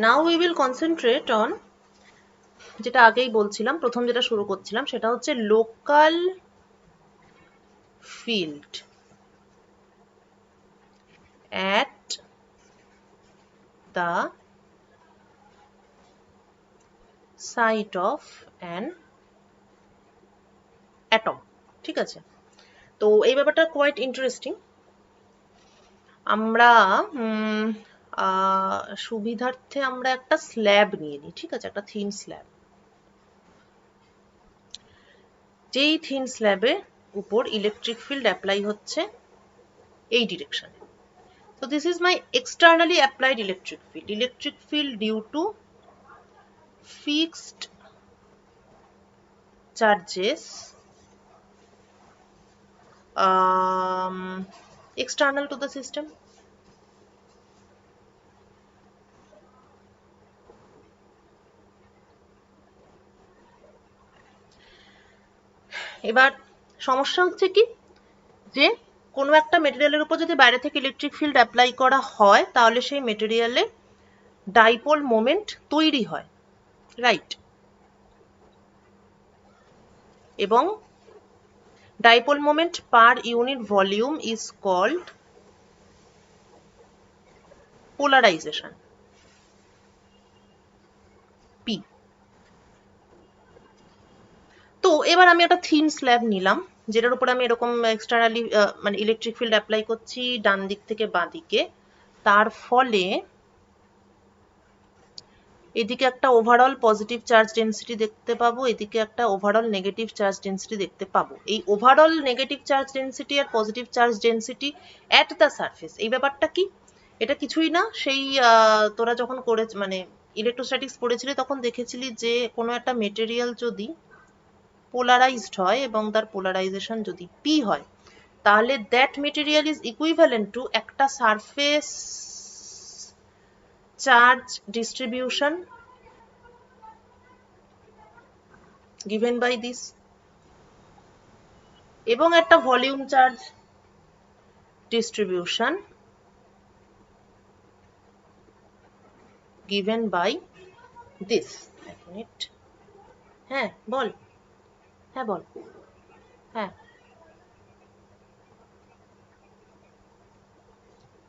Now we will concentrate on, যেটা আগেই বলছিলাম, প্রথম যেটা শুরু করছিলাম সেটা হচ্ছে local field at the site of an atom. ঠিক আছে, তো এই ব্যাপারটা কোয়াইট ইন্টারেস্টিং। আমরা সুবিধার্থে আমরা একটা স্ল্যাব নিয়ে নিই, ঠিক আছে, একটা থিন স্ল্যাব। যেই থিন স্ল্যাবের উপর ইলেকট্রিক ফিল্ড অ্যাপ্লাই হচ্ছে এই ডিরেকশনে। So this is my externally applied electric field. Electric field due to fixed charges external to the system. এবার সমস্যা হচ্ছে কি, যে কোনো একটা মেটেরিয়ালের উপর যদি বাইরে থেকে ইলেকট্রিক ফিল্ড অ্যাপ্লাই করা হয় তাহলে সেই মেটেরিয়ালে ডাইপোল মোমেন্ট তৈরি হয়, রাইট? এবং dipole moment per unit volume is called polarization, P. তো এবার আমি একটা থিন স্ল্যাব নিলাম, যেটার উপর আমি এরকম এক্সটার্নালি মানে ইলেকট্রিক ফিল্ড অ্যাপ্লাই করছি ডান দিক থেকে বাঁ দিকে। তার ফলে এদিকে একটা ওভারঅল পজিটিভ চার্জ ডেন্সিটি দেখতে পাবো, এদিকে একটা ওভারঅল নেগেটিভ চার্জ ডেন্সিটি দেখতে পাবো। এই ওভারঅল নেগেটিভ চার্জ ডেন্সিটি আর positive charge density at the surface, এই ব্যাপারটা কি? এটা কিছুই না, সেই তোরা যখন করে মানে ইলেকট্রোস্ট্যাটিক্স পড়েছিলি তখন দেখেছিলি যে কোনো একটা মেটেরিয়াল যদি পোলারাইজড হয় এবং তার পোলারাইজেশন যদি পি হয়, তাহলে that material is equivalent to একটা surface charge distribution given by this এবং একটা volume charge distribution given by this. এক মিনিট, হ্যাঁ বল, হ্যাঁ বল, হ্যাঁ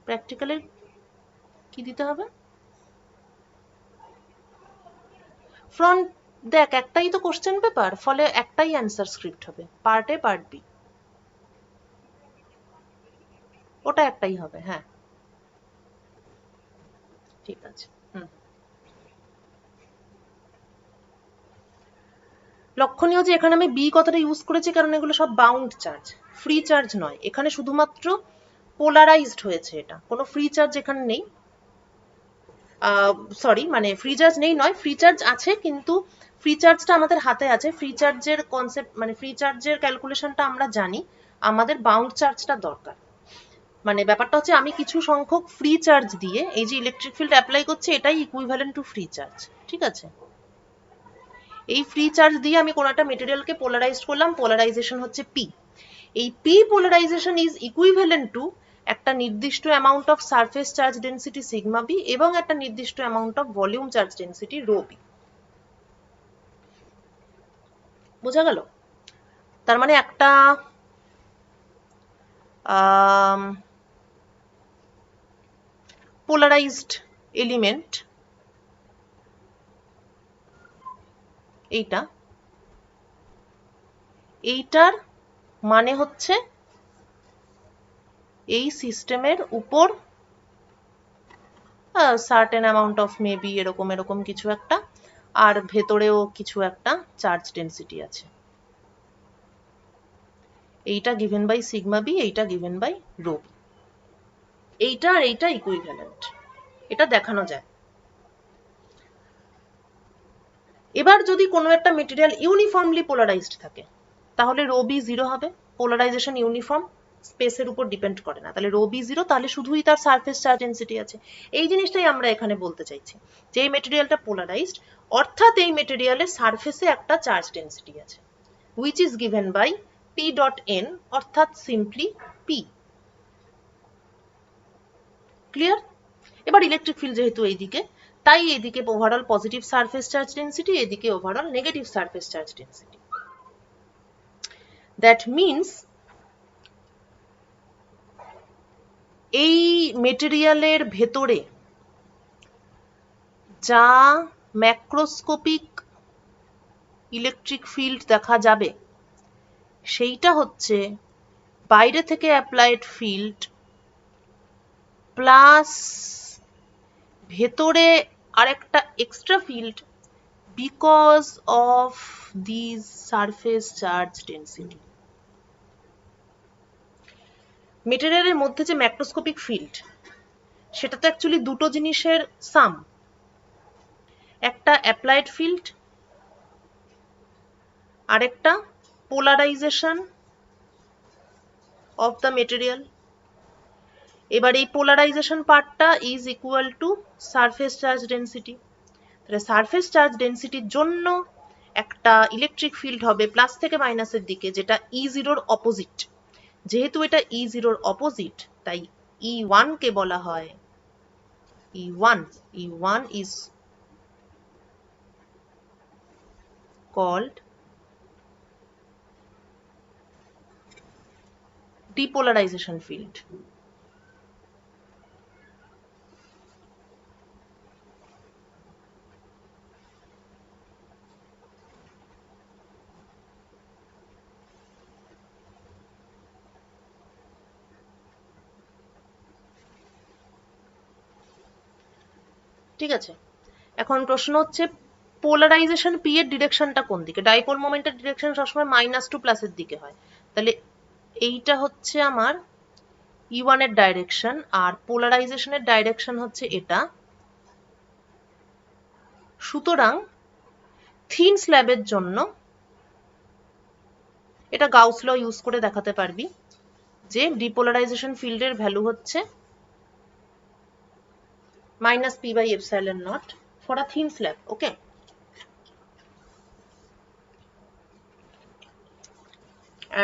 প্র্যাকটিক্যালে কি দিতে হবে? ফ্রন্ট দেখ, একটাই তো কোশ্চেন পেপার, ফলে একটাই অ্যান্সার স্ক্রিপ্ট হবে, পার্ট এ পার্ট বি, ওটা একটাই হবে। হ্যাঁ ঠিক আছে। লক্ষণীয় যে এখানে আমি বি কথাটা ইউজ করেছি কারণ এগুলো সব বাউন্ড চার্জ, ফ্রি চার্জ নয়। এখানে শুধুমাত্র পোলারাইজড হয়েছে, এটা কোনো ফ্রি চার্জ এখানে নেই। সরি, মানে ফ্রি চার্জ নেই নয়, ফ্রি চার্জ আছে, কিন্তু ফ্রি চার্জটা আমাদের হাতে আছে। ফ্রি চার্জের কনসেপ্ট মানে ফ্রি চার্জের ক্যালকুলেশনটা আমরা জানি, আমাদের বাউন্ড চার্জটা দরকার। মানে ব্যাপারটা হচ্ছে আমি কিছু সংখ্যক ফ্রি চার্জ দিয়ে এই যে ইলেকট্রিক ফিল্ড অ্যাপ্লাই করছি এটাই ইকুইভ্যালেন্ট টু ফ্রি চার্জ, ঠিক আছে? এই ফ্রি চার্জ দিয়ে আমি কোনো একটা মেটেরিয়ালকে পোলারাইজড করলাম, পোলারাইজেশন হচ্ছে পি। এই P polarization is equivalent to একটা নির্দিষ্ট amount of surface charge density sigma B এবং একটা নির্দিষ্ট amount of volume charge density rho B. বোঝা গেল? তার মানে একটা পোলারাইজড এলিমেন্ট এইটার মানে হচ্ছে এই সিস্টেমের উপর সার্টেন অ্যামাউন্ট অফ মেবি এরকম এরকম কিছু একটা, আর ভেতরেও কিছু একটা চার্জ ডেন্সিটি আছে। এইটা গিভেন বাই সিগমা বি, এইটা গিভেন বাই রো বি। এইটা আর এইটা ইকুইভ্যালেন্ট, এটা দেখানো যায়। এবার যদি কোনো একটা মেটেরিয়াল ইউনিফর্মলি পোলারাইজড থাকে তাহলে রো বি জিরো হবে। পোলারাইজেশন ইউনিফর্ম, স্পেসের উপর ডিপেন্ড করে না, তাহলে রো বি জিরো, তাহলে শুধুই তার সারফেস চার্জ ডেন্সিটি আছে। এই জিনিসটাই আমরা এখানে বলতে চাইছি, যে এই মেটেরিয়ালটা পোলারাইজড অর্থাৎ এই মেটেরিয়ালের সারফেসে একটা চার্জ ডেন্সিটি আছে which is given by p dot n অর্থাৎ সিম্পলি p। ক্লিয়ার? এবার ইলেকট্রিক ফিল্ড যেহেতু এইদিকে, তাই এদিকে overall positive surface charge density, এদিকে overall negative surface charge density. That means এই মেটেরিয়ালের ভেতরে যা ম্যাক্রোস্কোপিক ইলেকট্রিক ফিল্ড দেখা যাবে সেইটা হচ্ছে বাইরে থেকে অ্যাপ্লাইড ফিল্ড প্লাস ভেতরে আরেকটা extra field because of this surface charge density. মেটেরিয়ালের মধ্যে যে ম্যাক্রোস্কোপিক ফিল্ড সেটা তো অ্যাকচুয়ালি দুটো জিনিসের সাম, একটা অ্যাপ্লাইড ফিল্ড আরেকটা পোলারাইজেশন অফ দ্য মেটেরিয়াল। এবার এই পোলারাইজেশন পার্টটা is equal to surface charge density. তাহলে সারফেস চার্জ ডেন্সিটির জন্য একটা ইলেকট্রিক ফিল্ড হবে প্লাস থেকে মাইনাসের দিকে, যেটা E0 অপোজিট। যেহেতু এটা E0 অপোজিট তাই E1 কে বলা হয় E1 is called depolarization field. ঠিক আছে, এখন প্রশ্ন হচ্ছে পোলারাইজেশন পি এর ডিরেকশনটা কোন দিকে? ডাইপোল মোমেন্টের ডিরেকশন সবসময় -2 প্লাসের দিকে হয়, তাহলে এইটা হচ্ছে আমার E1 এর ডাইরেকশন আর পোলারাইজেশনের ডাইরেকশন হচ্ছে এটা। সুতরাং থিন স্ল্যাবের জন্য এটা গাউস ল ইউজ করে দেখাতে পারবি যে ডিপোলারাইজেশন ফিল্ডের ভ্যালু হচ্ছে -p/ε0 for a thin slab. Okay.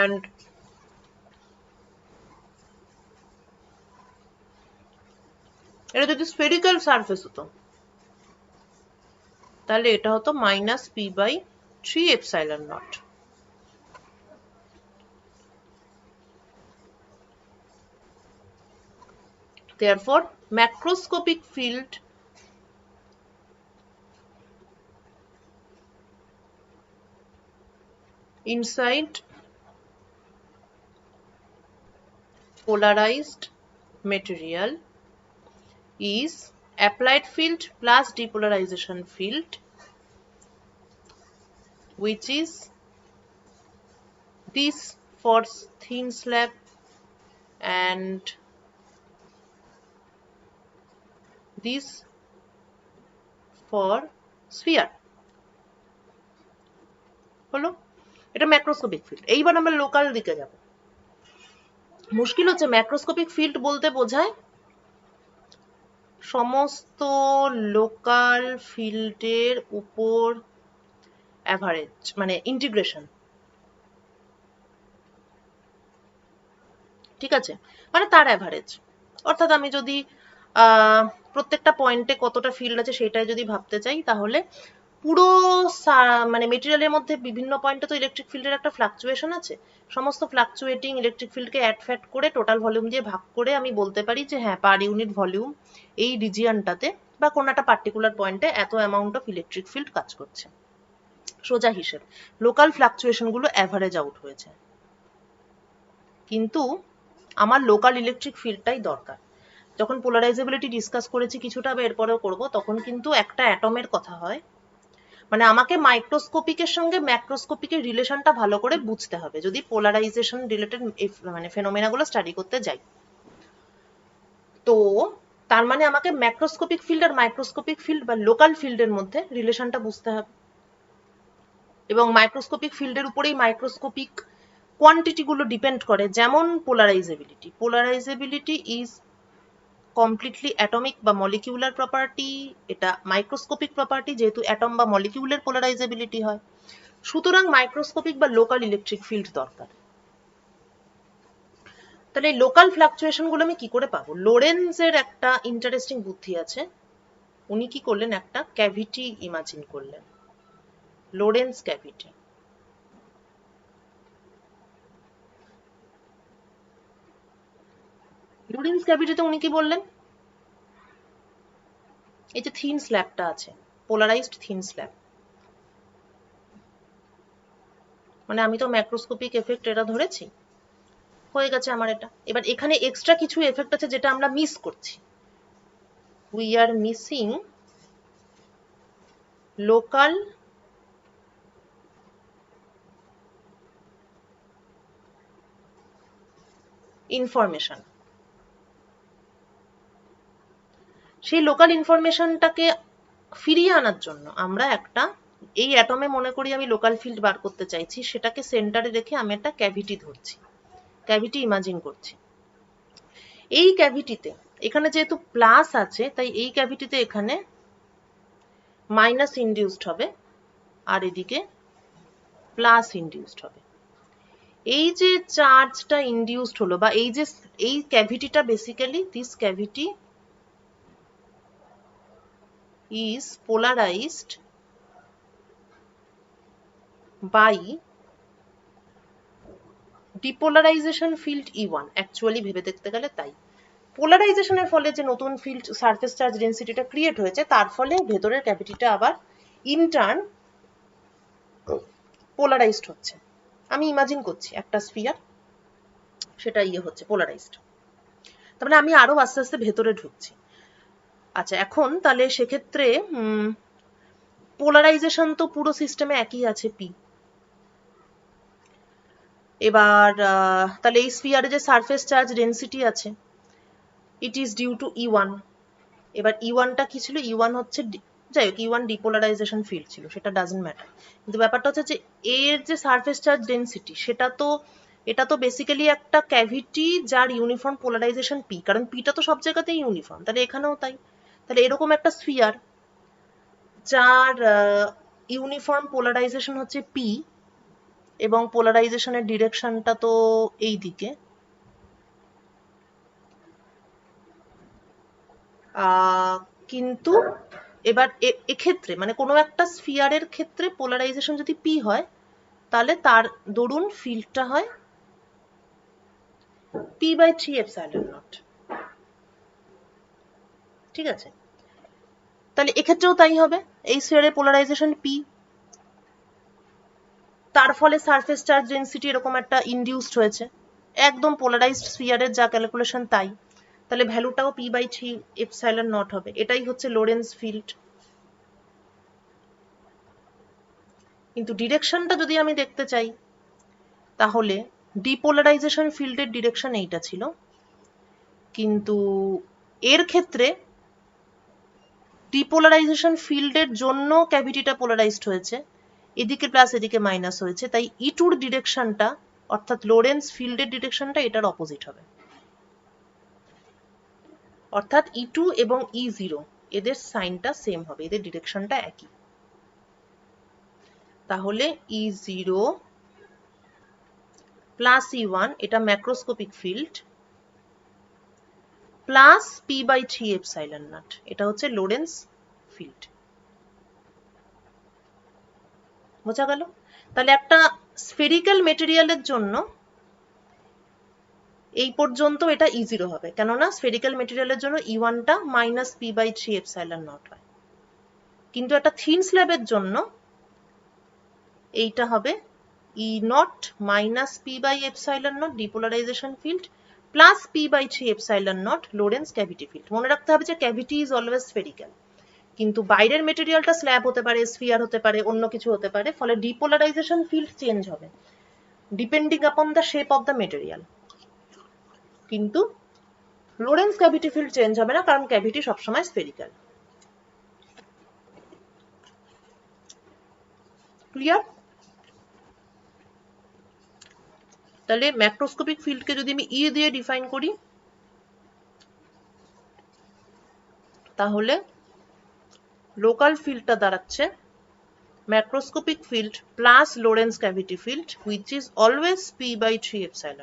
And এটা যদি স্ফেরিক্যাল সারফেস হতো তাহলে এটা হতো -p/3ε0। Therefore, macroscopic field inside polarized material is applied field plus depolarization field, which is this for thin slab and this for sphere. হলো, এটা macroscopic field. এইবার আমরা লোকাল দিকে যাব। মুশকিল হচ্ছে ম্যাক্রোস্কোপিক ফিল্ড বলতে বোঝায় সমস্ত লোকাল ফিল্ডের উপর অ্যাভারেজ, মানে ইন্টিগ্রেশন। ঠিক আছে, মানে তার অ্যাভারেজ। অর্থাৎ আমি যদি প্রত্যেকটা পয়েন্টে কতটা ফিল্ড আছে সেটাই যদি ভাবতে চাই, তাহলে পুরো মানে মেটেরিয়ালের মধ্যে বিভিন্ন পয়েন্টে তো ইলেকট্রিক ফিল্ডের একটা ফ্লাকচুয়েশন আছে। সমস্ত ফ্লাকচুয়েটিং ইলেকট্রিক ফিল্ডকে অ্যাড ফ্যাট করে টোটাল ভলিউম দিয়ে ভাগ করে আমি বলতে পারি যে হ্যাঁ, পার ইউনিট ভলিউম এই রিজিয়নটাতে বা কোনো একটা পার্টিকুলার পয়েন্টে এত অ্যামাউন্ট অফ ইলেকট্রিক ফিল্ড কাজ করছে। সোজা হিসেব, লোকাল ফ্লাকচুয়েশন গুলো অ্যাভারেজ আউট হয়েছে। কিন্তু আমার লোকাল ইলেকট্রিক ফিল্ডটাই দরকার। যখন পোলারাইজেবিলিটি ডিসকাস করেছি কিছুটা, বা এরপরেও করবো, তখন কিন্তু একটা অ্যাটমের কথা হয়। মানে আমাকে মাইক্রোস্কোপিকের সঙ্গে ম্যাক্রোস্কোপিকের রিলেশনটা ভালো করে বুঝতে হবে যদি পোলারাইজেশন রিলেটেড মানে ফেনোমেনাগুলো স্টাডি করতে যাই। তো তার মানে আমাকে ম্যাক্রোস্কোপিক ফিল্ড আর মাইক্রোস্কোপিক ফিল্ড বা লোকাল ফিল্ডের মধ্যে রিলেশনটা বুঝতে হবে, এবং মাইক্রোস্কোপিক ফিল্ডের উপরেই মাইক্রোস্কোপিক কোয়ান্টিটি গুলো ডিপেন্ড করে। যেমন পোলারাইজেবিলিটি ইজ কমপ্লিটলি অ্যাটমিক বা মলিকিউলার প্রপার্টি, এটা মাইক্রোস্কোপিক প্রপার্টি, যেহেতু অ্যাটম বা মলিকিউলের পোলারাইজেবিলিটি হয়। সুতরাং মাইক্রোস্কোপিক বা লোকাল ইলেকট্রিক ফিল্ড দরকার। তাহলে লোকাল ফ্লাকচুয়েশন গুলো আমি কি করে পাবো? লোরেন্জের একটা ইন্টারেস্টিং বুদ্ধি আছে। উনি কি করলেন, একটা ক্যাভিটি ইমাজিন করলেন, লোরেন্স ক্যাভিটি। লোরেন্স ক্যাভিটিতে উনি কি বললেন, এই যে থিন স্ল্যাবটা আছে, পোলারাইজড থিন স্ল্যাব, মানে আমি তো ম্যাক্রোস্কোপিক এফেক্ট এটা ধরেছি, হয়ে গেছে আমার এটা। এবার এখানে এক্সট্রা কিছু এফেক্ট আছে যেটা আমরা মিস করছি। We are missing local information. সেই লোকাল ইনফরমেশনটাকে ফিরিয়ে আনার জন্য আমরা একটা, এই অ্যাটমে মনে করি আমি লোকাল ফিল্ড বার করতে চাইছি, সেটাকে সেন্টারে রেখে আমি একটা ক্যাভিটি ধরছি, ক্যাভিটি ইমাজিন করছি। এই ক্যাভিটিতে এখানে যেহেতু প্লাস আছে, তাই এই ক্যাভিটিতে এখানে মাইনাস ইনডিউসড হবে, আর এদিকে প্লাস ইনডিউসড হবে। এই যে চার্জটা ইনডিউসড হলো, বা এই যে এই ক্যাভিটিটা, basically this cavity is polarized by depolarization field E1, actually ভেবে দেখতে গেলে তাই। পোলারাইজেশনের ফলে যে নতুন ফিল্ড সারফেস চার্জ ডেন্সিটিটা ক্রিয়েট হয়েছে, তার ফলে ভেতরের ক্যাভিটিটা আবার ইনটার্ন পোলারাইজড হচ্ছে। আমি ইমাজিন করছি একটা স্ফিয়ার, সেটা হচ্ছে পোলারাইজড, তার মানে আমি আরো আস্তে আস্তে ভেতরে ঢুকছি। আচ্ছা, এখন তাহলে সেক্ষেত্রে পোলারাইজেশন তো পুরো সিস্টেমে একই আছে, পি। এবার তাহলে এই স্ফিয়ারে যে সারফেস চার্জ ডেন্সিটি আছে, it is due to E1। এবার E1টা কি ছিল, E1 হচ্ছে, যাই হোক, E1 ডিপোলারাইজেশন ফিল্ড ছিল, সেটা ডাজন্ট ম্যাটার। কিন্তু ব্যাপারটা হচ্ছে যে এর যে সারফেস চার্জ ডেন্সিটি, সেটা তো, এটা তো বেসিক্যালি একটা ক্যাভিটি যার ইউনিফর্ম পোলারাইজেশন পি, কারণ পিটা তো সব জায়গাতেই ইউনিফর্ম, তাহলে এখানেও তাই। তাহলে এরকম একটা স্ফিয়ার যার ইউনিফর্ম পোলারাইজেশন হচ্ছে পি, এবং পোলারাইজেশনের ডিরেকশনটা তো এই দিকে, কিন্তু এবার এক্ষেত্রে মানে কোনো একটা স্ফিয়ারের ক্ষেত্রে পোলারাইজেশন যদি পি হয়, তাহলে তার দরুন ফিল্ডটা হয় P/3 ε0। ঠিক আছে, তাহলে এক্ষেত্রেও তাই হবে, এই স্ফিয়ারের পোলারাইজেশন পি, তার ফলে সারফেস চার্জ ডেন্সিটি এরকম একটা ইনডিউসড হয়েছে, একদম পোলারাইজড স্ফিয়ারের যা ক্যালকুলেশন তাই, তাহলে ভ্যালুটাও P/3 ε0 হবে। এটাই হচ্ছে লোরেন্স ফিল্ড। কিন্তু ডিরেকশনটা যদি আমি দেখতে চাই, তাহলে ডিপোলারাইজেশন ফিল্ডের ডিরেকশন এইটা ছিল, কিন্তু এর ক্ষেত্রে ডিপোলারাইজেশন ফিল্ডের জন্য ক্যাভিটিটা পোলারাইজড হয়েছে, এদিকে প্লাস এদিকে মাইনাস হয়েছে, তাই E2 ডিরেকশনটা, অর্থাৎ লোরেন্স ফিল্ডের ডিরেকশনটা এটার অপোজিট হবে। অর্থাৎ E2 এবং E0 এদের সাইনটা সেম হবে, এদের ডিরেকশনটা একই। তাহলে E0 প্লাস E1 এটা ম্যাক্রোস্কোপিক ফিল্ড, প্লাস P/3 ε0 এটা হচ্ছে লোরেন্স ফিল্ড। বোঝা গেল? তাহলে একটা স্ফেরিক্যাল মেটেরিয়ালের জন্য এই পর্যন্ত এটা E0 হবে, কেননা স্ফেরিক্যাল মেটেরিয়ালের জন্য E1টা মাইনাস P/3 ε0 হয়, কিন্তু একটা থিন স্ল্যাবের জন্য এইটা হবে E0 minus P/ε0 depolarization field, plus P/3 ε0 Lorentz cavity field. মনে রাখতে হবে যে ক্যাভিটি ইজ অলওয়েজ স্ফেরিক্যাল, কিন্তু বাইরের মেটেরিয়ালটা স্ল্যাব হতে পারে, স্ফিয়ার হতে পারে, অন্য কিছু হতে পারে, ফলে ডিপোলারাইজেশন ফিল্ড চেঞ্জ হবে depending upon the shape of the material, কিন্তু লোরেন্স ক্যাভিটি ফিল্ড চেঞ্জ হবে না, কারণ ক্যাভিটি সবসময় স্ফেরিক্যাল। ক্লিয়ার? তাহলে ম্যাক্রোস্কোপিক ফিল্ডকে যদি আমি ই দিয়ে ডিফাইন করি, তাহলে লোকাল ফিল্ডটা দাঁড়াচ্ছে macroscopic field plus Lorentz cavity field, which is always P/3 ε0।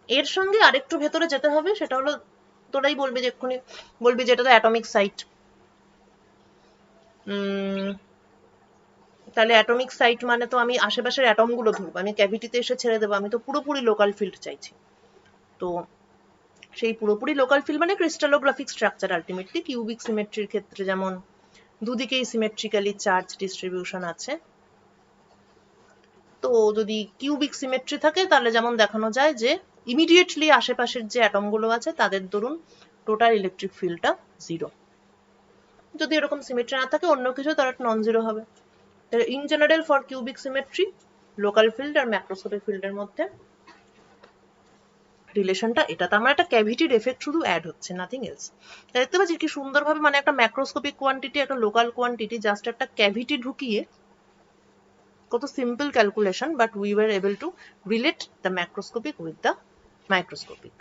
এর সঙ্গে আরেকটু ভেতরে যেতে হবে, সেটা হলো তোরাই বলবি যে এক্ষুনি বলবি যে এটা তো অ্যাটমিক সাইট। তাহলে অ্যাটমিক সাইট মানে তো আমি আশেপাশের অ্যাটম গুলো ধরবো, আমি ক্যাভিটিতে এসে ছেড়ে দেবো, আমি তো পুরোপুরি লোকাল ফিল্ড চাইছি। তো সেই পুরোপুরি লোকাল ফিল্ড মানে ক্রিস্টালোগ্রাফিক স্ট্রাকচার আলটিমেটলি। কিউবিক সিমেট্রির ক্ষেত্রে যেমন দুদিকেই সিমেট্রিক্যালি চার্জ ডিস্ট্রিবিউশন আছে, তো যদি কিউবিক সিমেট্রি থাকে তাহলে যেমন দেখানো যায় যে ইমিডিয়েটলি আশেপাশের যে অ্যাটম গুলো আছে তাদের ধরুন টোটাল ইলেকট্রিক ফিল্ডটা 0। যদি এরকম সিমেট্রি না থাকে অন্য কিছু, তাহলে নন জিরো হবে। In general for cubic symmetry local field আর ম্যাক্রোস্কোপিক ফিল্ডের মধ্যে রিলেশনটা এটা। তার মানে একটা ক্যাভিটির এফেক্ট শুধু অ্যাড হচ্ছে, নাথিং এলস। দেখতে পাচ্ছি কি সুন্দরভাবে, মানে একটা ম্যাক্রোস্কোপিক কোয়ান্টিটি একটা লোকাল কোয়ান্টিটি জাস্ট একটা ক্যাভিটি ঢুকিয়ে, কত simple calculation, but we were able to relate the macroscopic with the microscopic.